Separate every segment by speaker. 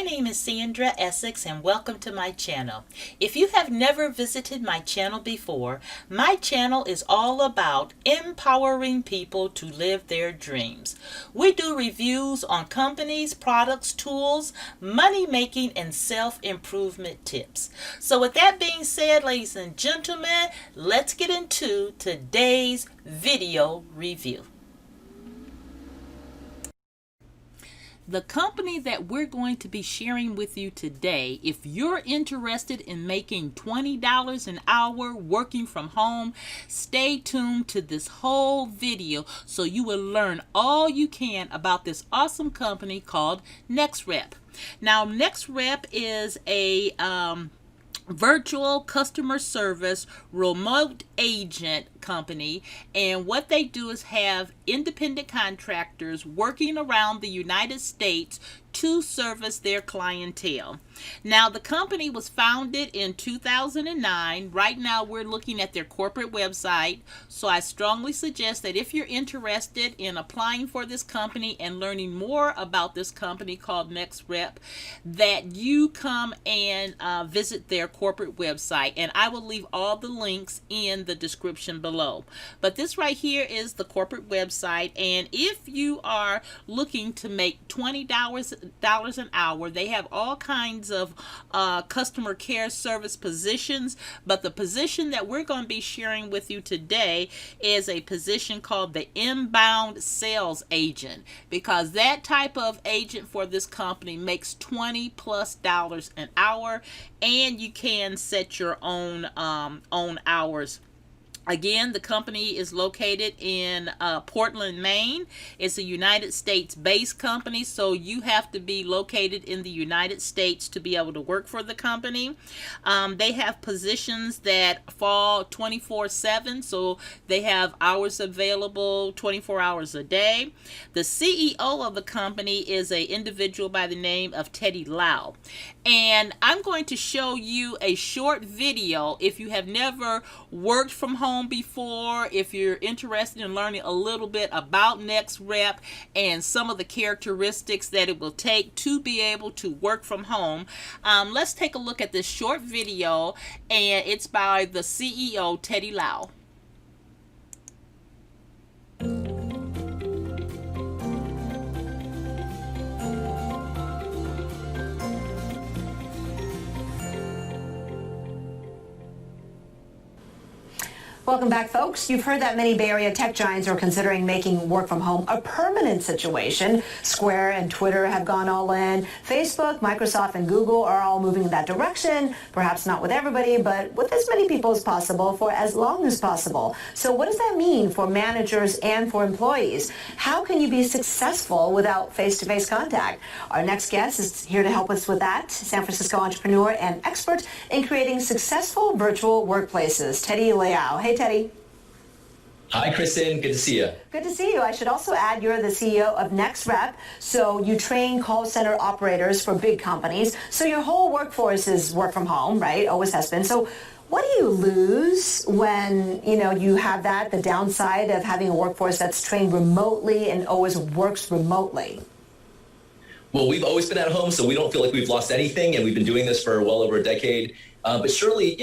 Speaker 1: My name is Sandra Essex and welcome to my channel. If you have never visited my channel before, my channel is all about empowering people to live their dreams. We do reviews on companies, products, tools, money making, and self-improvement tips. So with that being said, ladies and gentlemen, let's get into today's video review. The company that we're going to be sharing with you today, if you're interested in making $20 an hour working from home, stay tuned to this whole video so you will learn all you can about this awesome company called NextRep. Now, NextRep is a virtual customer service remote agent company, and what they do is have independent contractors working around the United States to service their clientele. Now, the company was founded in 2009. Right now we're looking at their corporate website, so I strongly suggest that if you're interested in applying for this company and learning more about this company called NextRep, that you come and visit their corporate website, and I will leave all the links in the description below. But this right here is the corporate website, and if you are looking to make $20 an hour, they have all kinds of customer care service positions, but the position that we're going to be sharing with you today is a position called the inbound sales agent, because that type of agent for this company makes $20+ an hour, and you can set your own hours. Again, the company is located in Portland, Maine. It's a United States-based company, so you have to be located in the United States to be able to work for the company. They have positions that fall 24/7, so they have hours available 24 hours a day. The CEO of the company is an individual by the name of Teddy Lau. And I'm going to show you a short video. If you have never worked from home before, if you're interested in learning a little bit about NextRep and some of the characteristics that it will take to be able to work from home, let's take a look at this short video, and it's by the CEO, Teddy Lau.
Speaker 2: Welcome back, folks. You've heard that many Bay Area tech giants are considering making work from home a permanent situation. Square and Twitter have gone all in. Facebook, Microsoft, and Google are all moving in that direction. Perhaps not with everybody, but with as many people as possible for as long as possible. So what does that mean for managers and for employees? How can you be successful without face-to-face contact? Our next guest is here to help us with that. San Francisco entrepreneur and expert in creating successful virtual workplaces, Teddy Lau. Hey, Teddy.
Speaker 3: Hi, Kristen. Good to see you.
Speaker 2: Good to see you. I should also add you're the CEO of NextRep, so you train call center operators for big companies. So your whole workforce is work from home, right? Always has been. So what do you lose when, you have that, the downside of having a workforce that's trained remotely and always works remotely?
Speaker 3: Well, we've always been at home, so we don't feel like we've lost anything, and we've been doing this for well over a decade. But surely,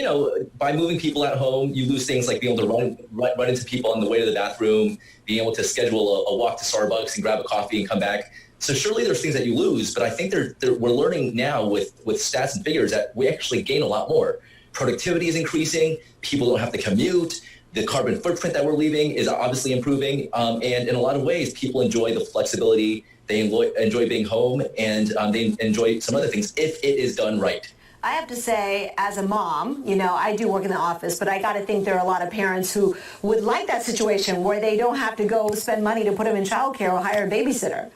Speaker 3: by moving people at home, you lose things like being able to run into people on the way to the bathroom, being able to schedule a walk to Starbucks and grab a coffee and come back. So surely there's things that you lose, but I think we're learning now with stats and figures that we actually gain a lot more. Productivity is increasing. People don't have to commute. The carbon footprint that we're leaving is obviously improving. And in a lot of ways, people enjoy the flexibility. They enjoy being home, and they enjoy some other things if it is done right.
Speaker 2: I have to say, as a mom, I do work in the office, but I got to think there are a lot of parents who would like that situation where they don't have to go spend money to put them in childcare or hire a babysitter.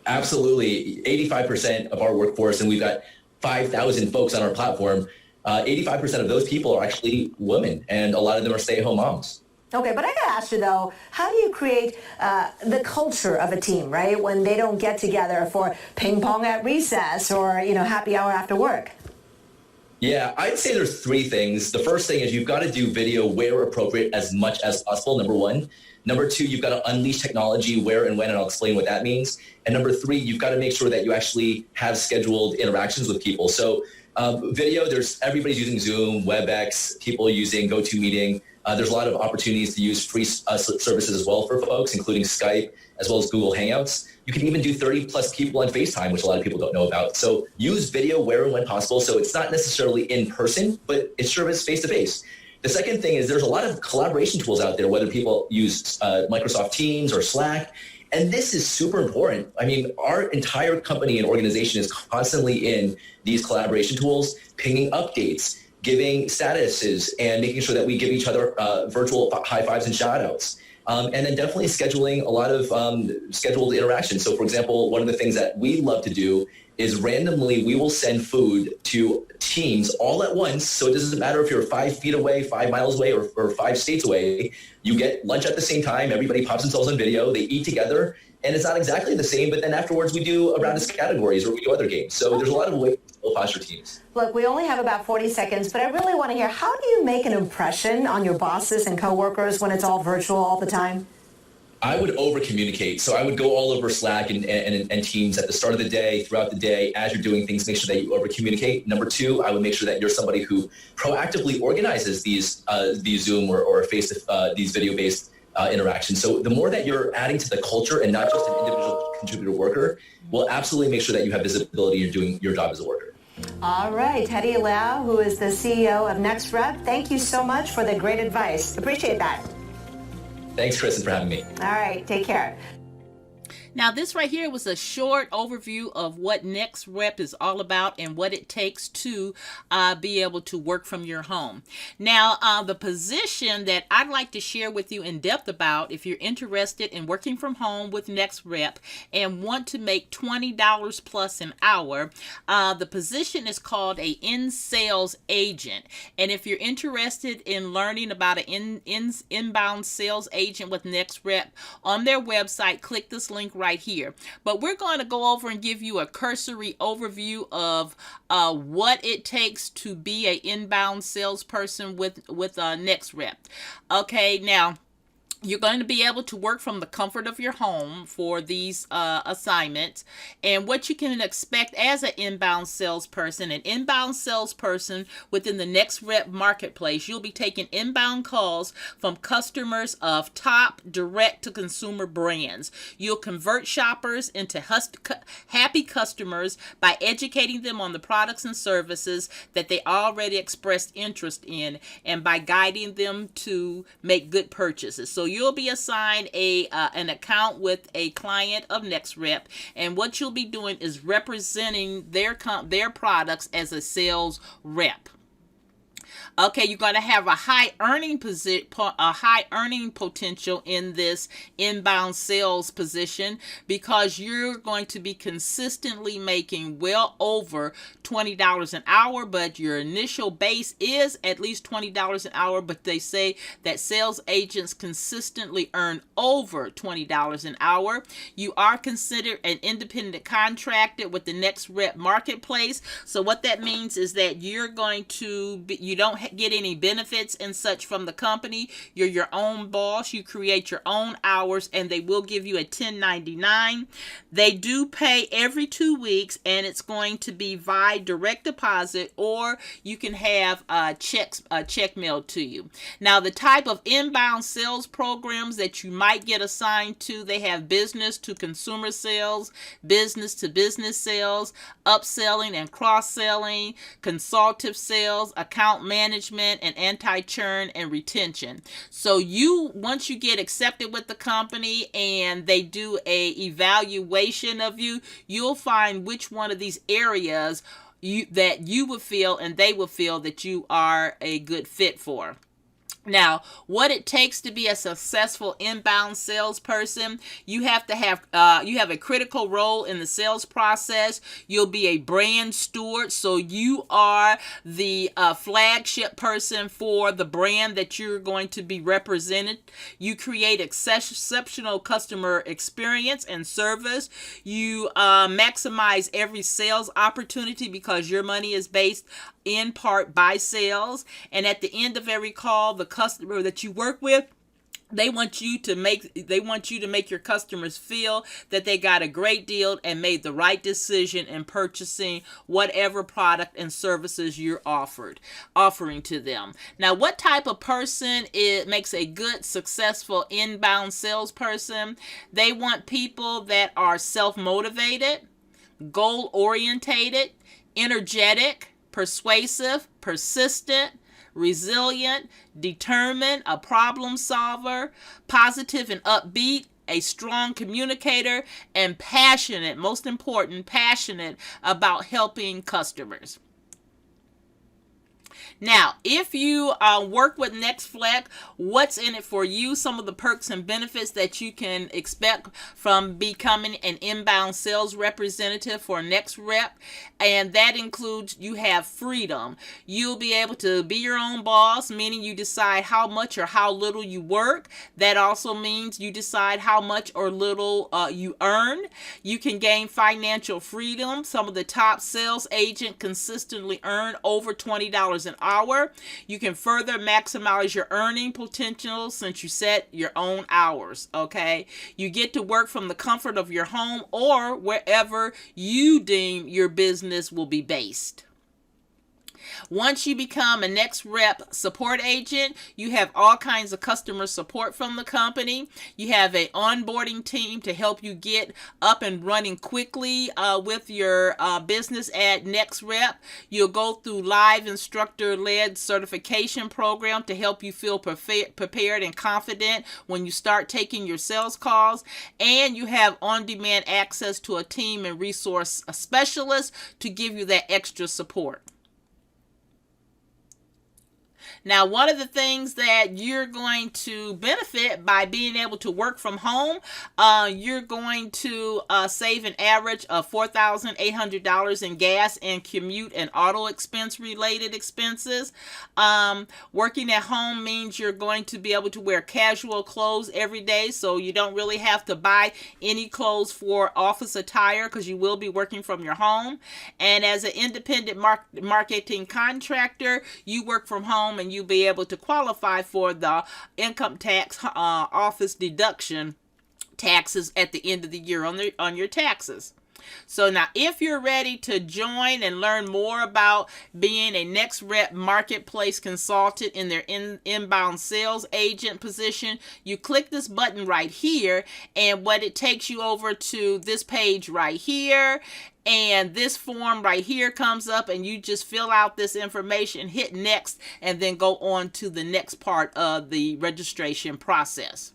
Speaker 3: Absolutely. 85% of our workforce, and we've got 5,000 folks on our platform, 85% of those people are actually women, and a lot of them are stay-at-home moms.
Speaker 2: Okay, but I got to ask you, though, how do you create the culture of a team, right, when they don't get together for ping pong at recess or, happy hour after work?
Speaker 3: Yeah, I'd say there's three things. The first thing is you've got to do video where appropriate as much as possible, number one. Number two, you've got to unleash technology where and when, and I'll explain what that means. And number three, you've got to make sure that you actually have scheduled interactions with people. So video, everybody's using Zoom, WebEx, people using GoToMeeting. There's a lot of opportunities to use free services as well for folks, including Skype, as well as Google Hangouts. You can even do 30 plus people on FaceTime, which a lot of people don't know about. So use video where and when possible. So it's not necessarily in person, but it sure is face to face. The second thing is there's a lot of collaboration tools out there, whether people use Microsoft Teams or Slack. And this is super important. I mean, our entire company and organization is constantly in these collaboration tools, pinging updates, giving statuses, and making sure that we give each other virtual high fives and shout outs. And then definitely scheduling a lot of scheduled interactions. So for example, one of the things that we love to do is randomly we will send food to teams all at once. So it doesn't matter if you're 5 feet away, 5 miles away, or 5 states away. You get lunch at the same time. Everybody pops themselves on video. They eat together. And it's not exactly the same, but then afterwards we do a round of categories or we do other games. So there's a lot of ways to build foster teams.
Speaker 2: Look, we only have about 40 seconds, but I really want to hear, how do you make an impression on your bosses and coworkers when it's all virtual all the time?
Speaker 3: I would over communicate. So I would go all over Slack and Teams at the start of the day, throughout the day, as you're doing things, make sure that you over communicate. Number two, I would make sure that you're somebody who proactively organizes these Zoom or these video-based interactions. So the more that you're adding to the culture and not just an individual contributor worker, will absolutely make sure that you have visibility and doing your job as a worker.
Speaker 2: All right, Teddy Lau, who is the CEO of NextRep, thank you so much for the great advice. Appreciate that.
Speaker 3: Thanks, Kristen, for having me.
Speaker 2: All right, take care.
Speaker 1: Now, this right here was a short overview of what NextRep is all about and what it takes to be able to work from your home. Now, the position that I'd like to share with you in depth about, if you're interested in working from home with NextRep and want to make $20 plus an hour, the position is called a in-sales agent. And if you're interested in learning about an inbound sales agent with NextRep, on their website, click this link right here. But we're going to go over and give you a cursory overview of what it takes to be an inbound salesperson with NextRep. Okay, now you're going to be able to work from the comfort of your home for these assignments. And what you can expect as an inbound salesperson within the NextRep marketplace, you'll be taking inbound calls from customers of top direct-to-consumer brands. You'll convert shoppers into happy customers by educating them on the products and services that they already expressed interest in and by guiding them to make good purchases. So you'll be assigned an account with a client of NextRep, and what you'll be doing is representing their products as a sales rep. Okay, you're going to have a high earning potential in this inbound sales position because you're going to be consistently making well over $20 an hour, but your initial base is at least $20 an hour, but they say that sales agents consistently earn over $20 an hour. You are considered an independent contractor with the NextRep marketplace. So what that means is that you're going to you don't get any benefits and such from the company. You're your own boss. You create your own hours, and they will give you a 1099. They do pay every 2 weeks, and it's going to be via direct deposit, or you can have check mailed to you. Now, the type of inbound sales programs that you might get assigned to, they have business to consumer sales, business to business sales, upselling and cross-selling, consultative sales, account management, and anti-churn and retention. So once you get accepted with the company and they do a evaluation of you, you'll find which one of these areas that you would feel and they will feel that you are a good fit for. Now, what it takes to be a successful inbound salesperson, you have to have you have a critical role in the sales process. You'll be a brand steward, so you are the flagship person for the brand that you're going to be represented. You create exceptional customer experience and service. You maximize every sales opportunity because your money is based in part by sales. And at the end of every call, the customer that you work with, they want you to make your customers feel that they got a great deal and made the right decision in purchasing whatever product and services you're offering to them. Now, what type of person makes a good, successful inbound salesperson? They want people that are self-motivated, goal-orientated, energetic, persuasive, persistent, resilient, determined, a problem solver, positive and upbeat, a strong communicator, and passionate, most important, passionate about helping customers. Now, if you work with NextFlex, what's in it for you? Some of the perks and benefits that you can expect from becoming an inbound sales representative for NextRep, and that includes you have freedom. You'll be able to be your own boss, meaning you decide how much or how little you work. That also means you decide how much or little you earn. You can gain financial freedom. Some of the top sales agents consistently earn over $20 an hour. You can further maximize your earning potential since you set your own hours, okay? You get to work from the comfort of your home or wherever you deem your business will be based. Once you become a NextRep support agent, you have all kinds of customer support from the company. You have an onboarding team to help you get up and running quickly with your business at NextRep. You'll go through live instructor-led certification program to help you feel prepared and confident when you start taking your sales calls. And you have on-demand access to a team and resource specialists to give you that extra support. Now, one of the things that you're going to benefit by being able to work from home, you're going to save an average of $4,800 in gas and commute and auto expense related expenses. Working at home means you're going to be able to wear casual clothes every day, so you don't really have to buy any clothes for office attire because you will be working from your home. And as an independent marketing contractor, you work from home and you'll be able to qualify for the income tax office deduction taxes at the end of the year on your taxes. So now, if you're ready to join and learn more about being a NextRep marketplace consultant in their inbound sales agent position, you click this button right here, and what it takes you over to this page right here. And this form right here comes up, and you just fill out this information, hit next, and then go on to the next part of the registration process.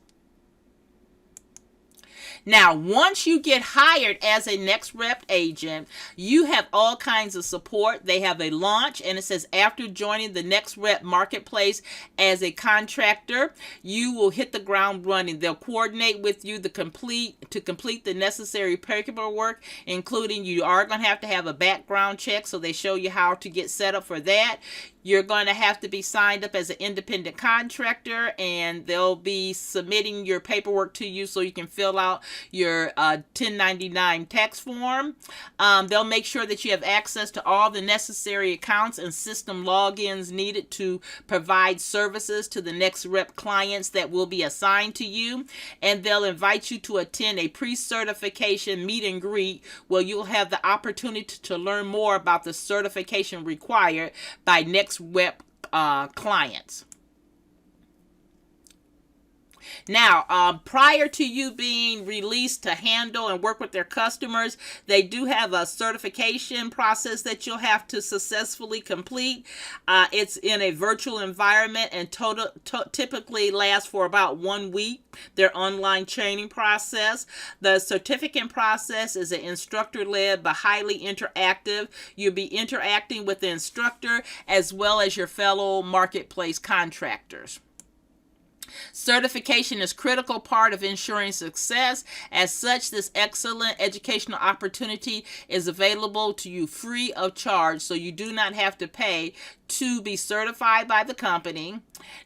Speaker 1: Now, once you get hired as a NextRep agent, you have all kinds of support. They have a launch, and it says after joining the NextRep marketplace as a contractor, you will hit the ground running. They'll coordinate with you to complete the necessary paperwork, including you are going to have a background check, so they show you how to get set up for that. You're going to have to be signed up as an independent contractor, and they'll be submitting your paperwork to you so you can fill out your 1099 tax form. They'll make sure that you have access to all the necessary accounts and system logins needed to provide services to the NextRep clients that will be assigned to you. And they'll invite you to attend a pre-certification meet and greet where you'll have the opportunity to learn more about the certification required by NextRep clients. Now, prior to you being released to handle and work with their customers, they do have a certification process that you'll have to successfully complete. It's in a virtual environment and typically lasts for about 1 week, their online training process. The certificate process is an instructor-led but highly interactive. You'll be interacting with the instructor as well as your fellow marketplace contractors. Certification is a critical part of ensuring success. As such, this excellent educational opportunity is available to you free of charge, so you do not have to pay to be certified by the company.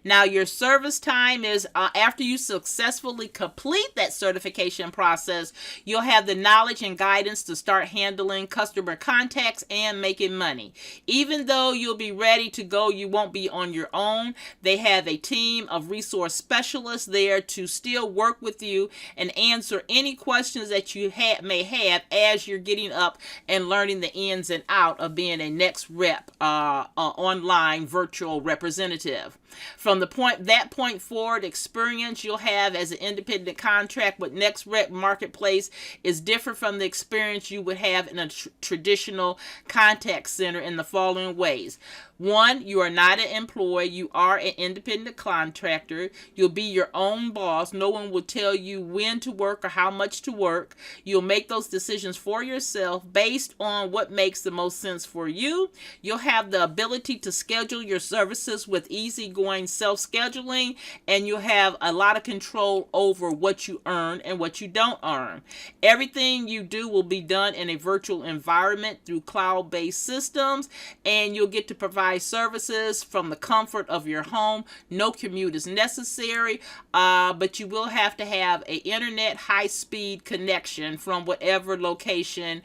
Speaker 1: Now, your service time is after you successfully complete that certification process, you'll have the knowledge and guidance to start handling customer contacts and making money. Even though you'll be ready to go, you won't be on your own. They have a team of resource specialists there to still work with you and answer any questions that you may have as you're getting up and learning the ins and out of being a Next Rep online virtual representative. From that point forward, experience you'll have as an independent contract with Next Rep Marketplace is different from the experience you would have in a traditional contact center in the following ways. One, you are not an employee. You are an independent contractor. You'll be your own boss. No one will tell you when to work or how much to work. You'll make those decisions for yourself based on what makes the most sense for you. You'll have the ability to schedule your services with easygoing self-scheduling, and you'll have a lot of control over what you earn and what you don't earn. Everything you do will be done in a virtual environment through cloud-based systems, and you'll get to provide services from the comfort of your home. No commute is necessary, but you will have to have an internet high-speed connection from whatever location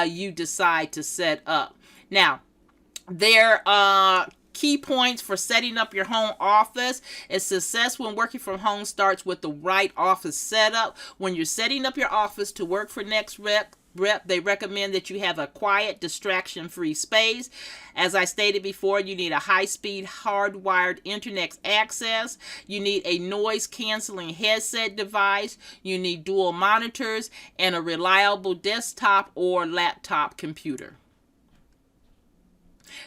Speaker 1: you decide to set up. Now, there are key points for setting up your home office. Is success when working from home starts with the right office setup. When you're setting up your office to work for Next Rep, they recommend that you have a quiet, distraction-free space. As I stated before, you need a high-speed, hardwired internet access. You need a noise-canceling headset device. You need dual monitors and a reliable desktop or laptop computer.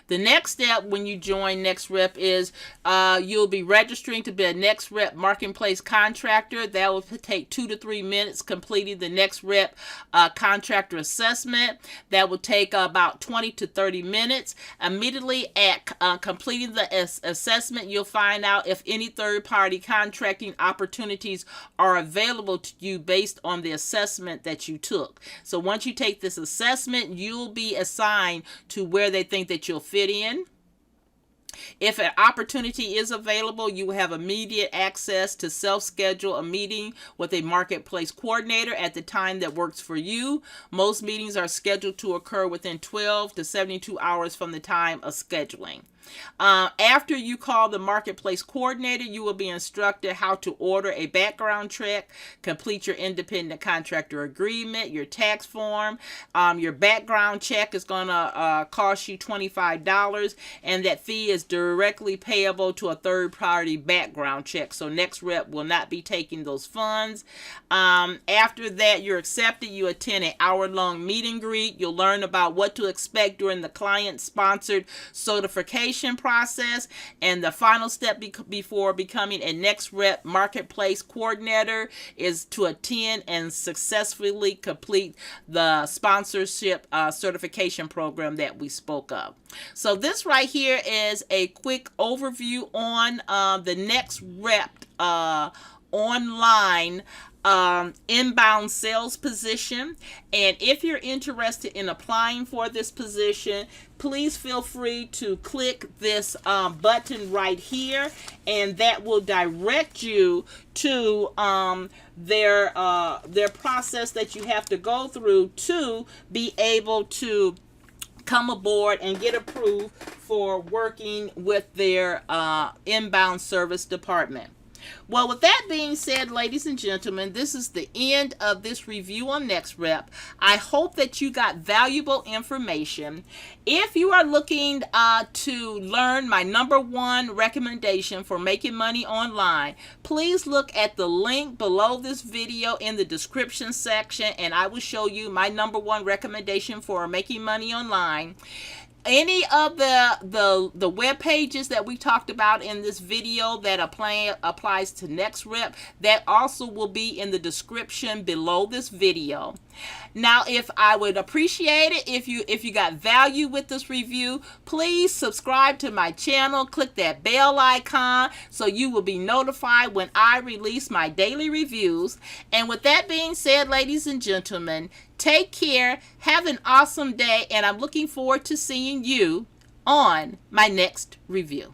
Speaker 1: The next step when you join Next Rep is you'll be registering to be a Next Rep Marketplace contractor. That will take 2 to 3 minutes completing the Next Rep contractor assessment. That will take about 20 to 30 minutes. Immediately at completing the assessment, you'll find out if any third-party contracting opportunities are available to you based on the assessment that you took. So once you take this assessment, you'll be assigned to where they think that you'll fit in. If an opportunity is available, you will have immediate access to self-schedule a meeting with a marketplace coordinator at the time that works for you. Most meetings are scheduled to occur within 12 to 72 hours from the time of scheduling. After you call the marketplace coordinator, you will be instructed how to order a background check, complete your independent contractor agreement, your tax form. Your background check is going to cost you $25, and that fee is directly payable to a third-party background check. So Next Rep will not be taking those funds. After that, you're accepted. You attend an hour-long meet and greet. You'll learn about what to expect during the client-sponsored certification process, and the final step before becoming a Next Rep Marketplace coordinator is to attend and successfully complete the sponsorship certification program that we spoke of. So this right here is a quick overview on the Next Rep online inbound sales position. And if you're interested in applying for this position, please feel free to click this button right here, and that will direct you to their process that you have to go through to be able to come aboard and get approved for working with their inbound service department. Well, with that being said, ladies and gentlemen, this is the end of this review on Next Rep. I hope that you got valuable information. If you are looking to learn my #1 recommendation for making money online, please look at the link below this video in the description section, and I will show you my #1 recommendation for making money online. Any of the web pages that we talked about in this video that applies to Next Rep, that also will be in the description below this video. Now, if I would appreciate it if you got value with this review, please subscribe to my channel. Click that bell icon so you will be notified when I release my daily reviews. And with that being said, ladies and gentlemen, take care, have an awesome day, and I'm looking forward to seeing you on my next review.